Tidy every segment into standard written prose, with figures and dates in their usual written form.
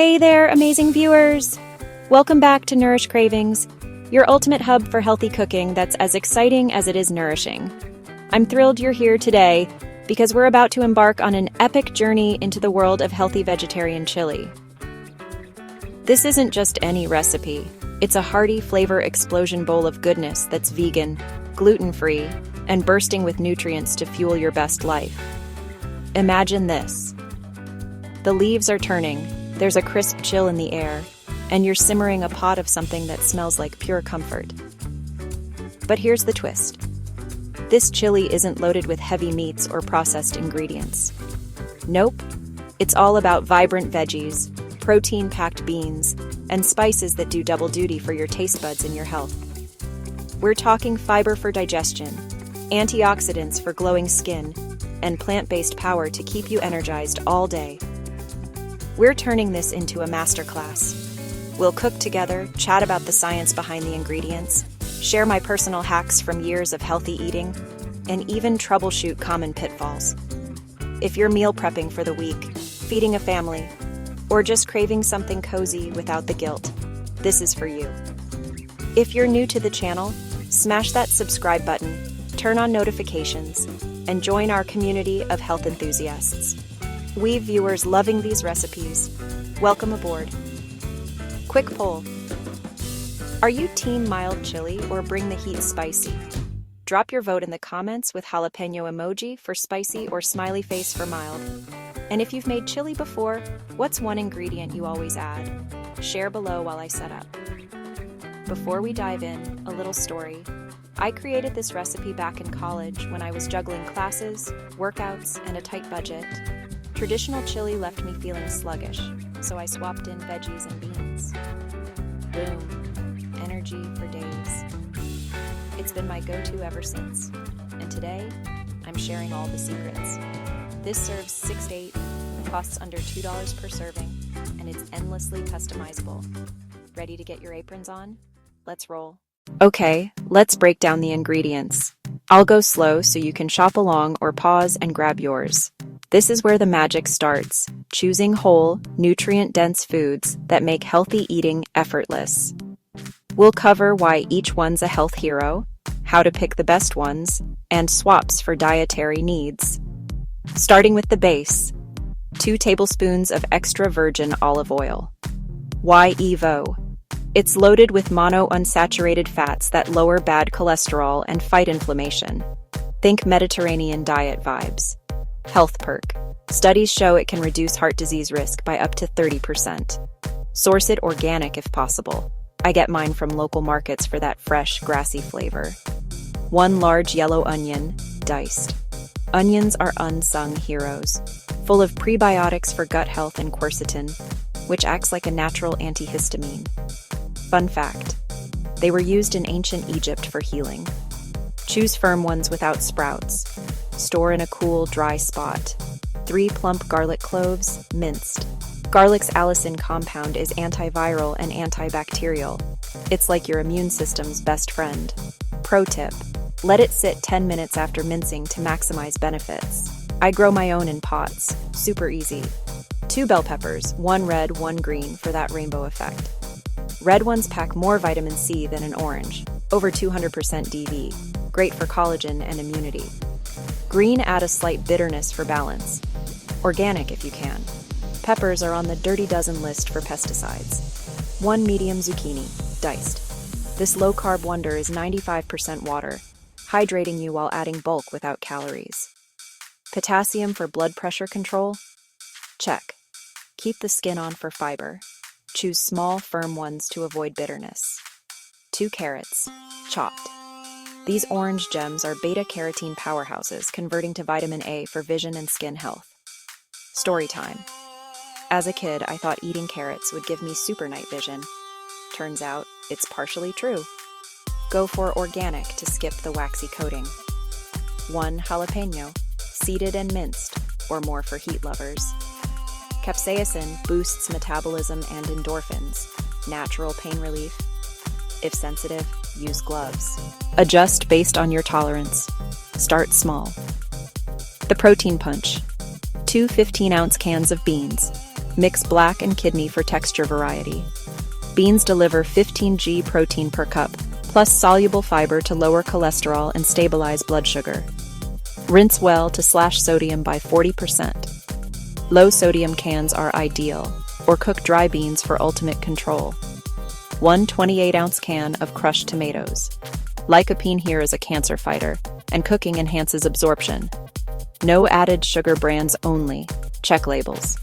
Hey there, amazing viewers! Welcome back to Nourish Cravings, your ultimate hub for healthy cooking that's as exciting as it is nourishing. I'm thrilled you're here today because we're about to embark on an epic journey into the world of healthy vegetarian chili. This isn't just any recipe. It's a hearty flavor explosion bowl of goodness that's vegan, gluten-free, and bursting with nutrients to fuel your best life. Imagine this. The leaves are turning, there's a crisp chill in the air, and you're simmering a pot of something that smells like pure comfort. But here's the twist. This chili isn't loaded with heavy meats or processed ingredients. Nope, it's all about vibrant veggies, protein-packed beans, and spices that do double duty for your taste buds and your health. We're talking fiber for digestion, antioxidants for glowing skin, and plant-based power to keep you energized all day. We're turning this into a masterclass. We'll cook together, chat about the science behind the ingredients, share my personal hacks from years of healthy eating, and even troubleshoot common pitfalls. If you're meal prepping for the week, feeding a family, or just craving something cozy without the guilt, this is for you. If you're new to the channel, smash that subscribe button, turn on notifications, and join our community of health enthusiasts. We viewers loving these recipes, welcome aboard. Quick poll. Are you team mild chili or bring the heat spicy? Drop your vote in the comments with jalapeno emoji for spicy or smiley face for mild. And if you've made chili before, what's one ingredient you always add? Share below while I set up. Before we dive in, a little story. I created this recipe back in college when I was juggling classes, workouts, and a tight budget. Traditional chili left me feeling sluggish, so I swapped in veggies and beans. Boom. Energy for days. It's been my go-to ever since, and today, I'm sharing all the secrets. This serves 6 to 8, costs under $2 per serving, and it's endlessly customizable. Ready to get your aprons on? Let's roll. Okay, let's break down the ingredients. I'll go slow so you can shop along or pause and grab yours. This is where the magic starts, choosing whole, nutrient-dense foods that make healthy eating effortless. We'll cover why each one's a health hero, how to pick the best ones, and swaps for dietary needs. Starting with the base, 2 tablespoons of extra virgin olive oil. Why EVO? It's loaded with monounsaturated fats that lower bad cholesterol and fight inflammation. Think Mediterranean diet vibes. Health perk. Studies show it can reduce heart disease risk by up to 30%. Source it organic if possible. I get mine from local markets for that fresh, grassy flavor. 1 large yellow onion, diced. Onions are unsung heroes, full of prebiotics for gut health and quercetin, which acts like a natural antihistamine. Fun fact, they were used in ancient Egypt for healing. Choose firm ones without sprouts. Store in a cool, dry spot. 3 plump garlic cloves, minced. Garlic's allicin compound is antiviral and antibacterial. It's like your immune system's best friend. Pro tip, let it sit 10 minutes after mincing to maximize benefits. I grow my own in pots, super easy. 2 bell peppers, 1 red, 1 green for that rainbow effect. Red ones pack more vitamin C than an orange, over 200% DV, great for collagen and immunity. Green add a slight bitterness for balance. Organic if you can. Peppers are on the dirty dozen list for pesticides. 1 medium zucchini, diced. This low-carb wonder is 95% water, hydrating you while adding bulk without calories. Potassium for blood pressure control? Check. Keep the skin on for fiber. Choose small, firm ones to avoid bitterness. 2 carrots, chopped. These orange gems are beta-carotene powerhouses converting to vitamin A for vision and skin health. Story time. As a kid, I thought eating carrots would give me super night vision. Turns out, it's partially true. Go for organic to skip the waxy coating. 1 jalapeno, seeded and minced, or more for heat lovers. Capsaicin boosts metabolism and endorphins, natural pain relief. If sensitive, use gloves. Adjust based on your tolerance. Start small. The protein punch. 2 15-ounce cans of beans. Mix black and kidney for texture variety. Beans deliver 15 g protein per cup, plus soluble fiber to lower cholesterol and stabilize blood sugar. Rinse well to slash sodium by 40%. Low sodium cans are ideal, or cook dry beans for ultimate control. 1 28-ounce can of crushed tomatoes. Lycopene here is a cancer fighter, and cooking enhances absorption. No added sugar brands only. Check labels.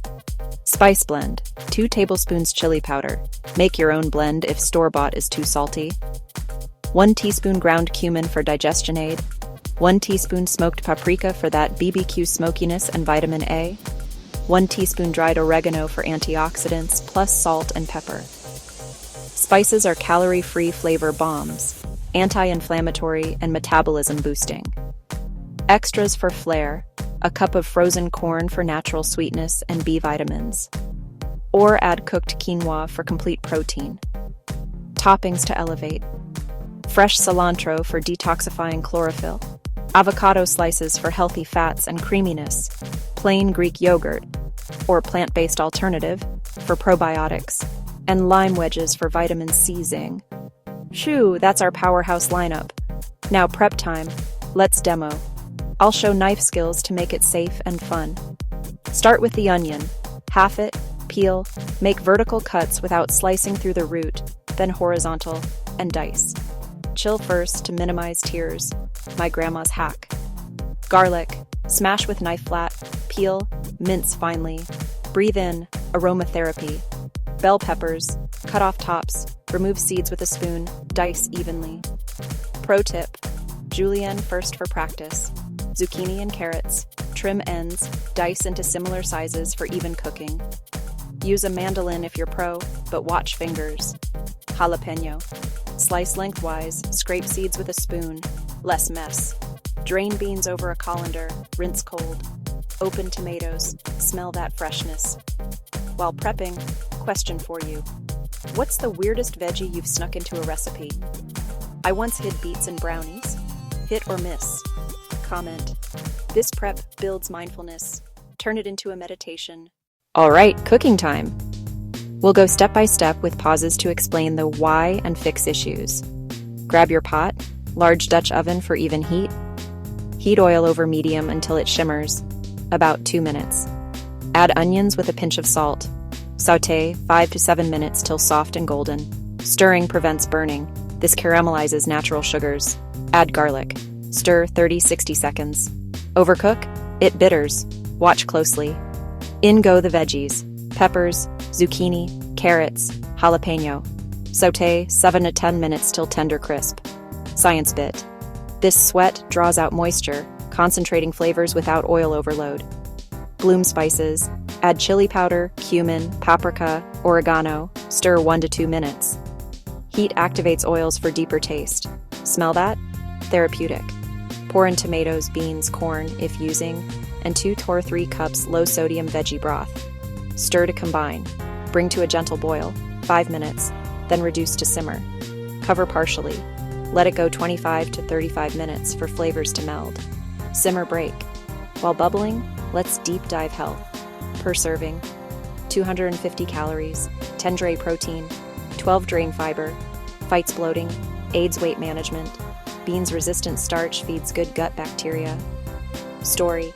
Spice blend. 2 tablespoons chili powder. Make your own blend if store-bought is too salty. 1 teaspoon ground cumin for digestion aid. 1 teaspoon smoked paprika for that BBQ smokiness and vitamin A. 1 teaspoon dried oregano for antioxidants, plus salt and pepper. Spices are calorie-free flavor bombs, anti-inflammatory and metabolism boosting. Extras for flair, a cup of frozen corn for natural sweetness and B vitamins. Or add cooked quinoa for complete protein. Toppings to elevate. Fresh cilantro for detoxifying chlorophyll. Avocado slices for healthy fats and creaminess. Plain Greek yogurt, or plant-based alternative, for probiotics. And lime wedges for vitamin C zing. Shoo, that's our powerhouse lineup. Now prep time. Let's demo. I'll show knife skills to make it safe and fun. Start with the onion. Half it, peel, make vertical cuts without slicing through the root, then horizontal, and dice. Chill first to minimize tears. My grandma's hack. Garlic. Smash with knife flat, peel, mince finely. Breathe in, aromatherapy. Bell peppers. Cut off tops. Remove seeds with a spoon. Dice evenly. Pro tip. Julienne first for practice. Zucchini and carrots. Trim ends. Dice into similar sizes for even cooking. Use a mandolin if you're pro, but watch fingers. Jalapeno. Slice lengthwise. Scrape seeds with a spoon. Less mess. Drain beans over a colander. Rinse cold. Open tomatoes. Smell that freshness. While prepping, question for you. What's the weirdest veggie you've snuck into a recipe? I once hid beets in brownies. Hit or miss? Comment. This prep builds mindfulness. Turn it into a meditation. All right, cooking time. We'll go step by step with pauses to explain the why and fix issues. Grab your pot, large Dutch oven for even heat. Heat oil over medium until it shimmers, about 2 minutes. Add onions with a pinch of salt. Sauté 5 to 7 minutes till soft and golden. Stirring prevents burning. This caramelizes natural sugars. Add garlic. Stir 30-60 seconds. Overcook? It bitters. Watch closely. In go the veggies. Peppers, zucchini, carrots, jalapeno. Sauté 7 to 10 minutes till tender crisp. Science bit. This sweat draws out moisture, concentrating flavors without oil overload. Bloom spices. Add chili powder, cumin, paprika, oregano. Stir 1 to 2 minutes. Heat activates oils for deeper taste. Smell that? Therapeutic. Pour in tomatoes, beans, corn, if using, and 2 or 3 cups low-sodium veggie broth. Stir to combine. Bring to a gentle boil, 5 minutes, then reduce to simmer. Cover partially. Let it go 25 to 35 minutes for flavors to meld. Simmer break. While bubbling, let's deep dive health. Per serving, 250 calories, 10 dray protein, 12 drain fiber, fights bloating, aids weight management, beans-resistant starch feeds good gut bacteria. Story.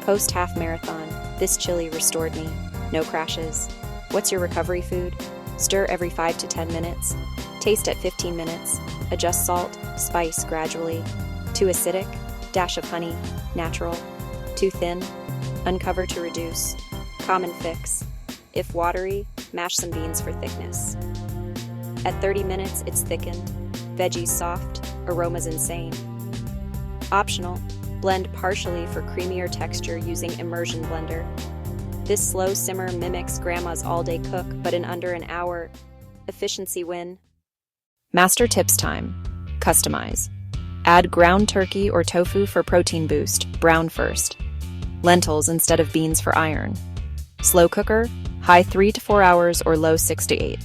Post-half marathon, this chili restored me. No crashes. What's your recovery food? Stir every 5 to 10 minutes. Taste at 15 minutes. Adjust salt, spice gradually. Too acidic? Dash of honey, natural. Too thin? Uncover to reduce. Common fix. If watery, mash some beans for thickness. At 30 minutes, it's thickened. Veggies soft, aromas insane. Optional, blend partially for creamier texture using immersion blender. This slow simmer mimics grandma's all-day cook, but in under an hour. Efficiency win. Master tips time. Customize. Add ground turkey or tofu for protein boost, brown first. Lentils instead of beans for iron. Slow cooker, high 3 to 4 hours or low 6 to 8.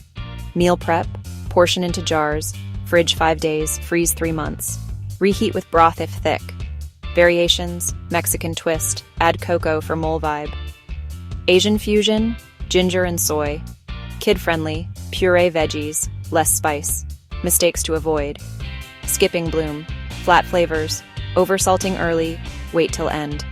Meal prep, portion into jars, fridge 5 days, freeze 3 months. Reheat with broth if thick. Variations, Mexican twist, add cocoa for mole vibe. Asian fusion, ginger and soy. Kid-friendly, puree veggies, less spice. Mistakes to avoid. Skipping bloom, flat flavors. Oversalting early, wait till end.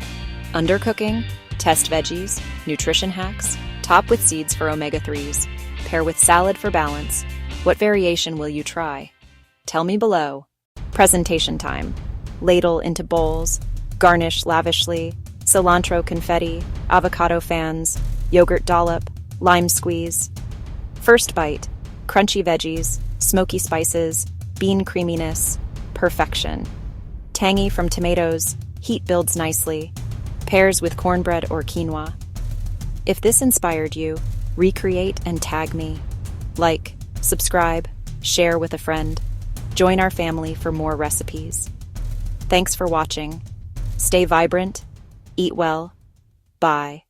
Undercooking, test veggies. Nutrition hacks, top with seeds for omega-3s. Pair with salad for balance. What variation will you try? Tell me below. Presentation time. Ladle into bowls. Garnish lavishly. Cilantro confetti. Avocado fans. Yogurt dollop. Lime squeeze. First bite. Crunchy veggies. Smoky spices. Bean creaminess. Perfection. Tangy from tomatoes. Heat builds nicely. Pairs with cornbread or quinoa. If this inspired you, recreate and tag me. Like, subscribe, share with a friend. Join our family for more recipes. Thanks for watching. Stay vibrant, eat well, bye.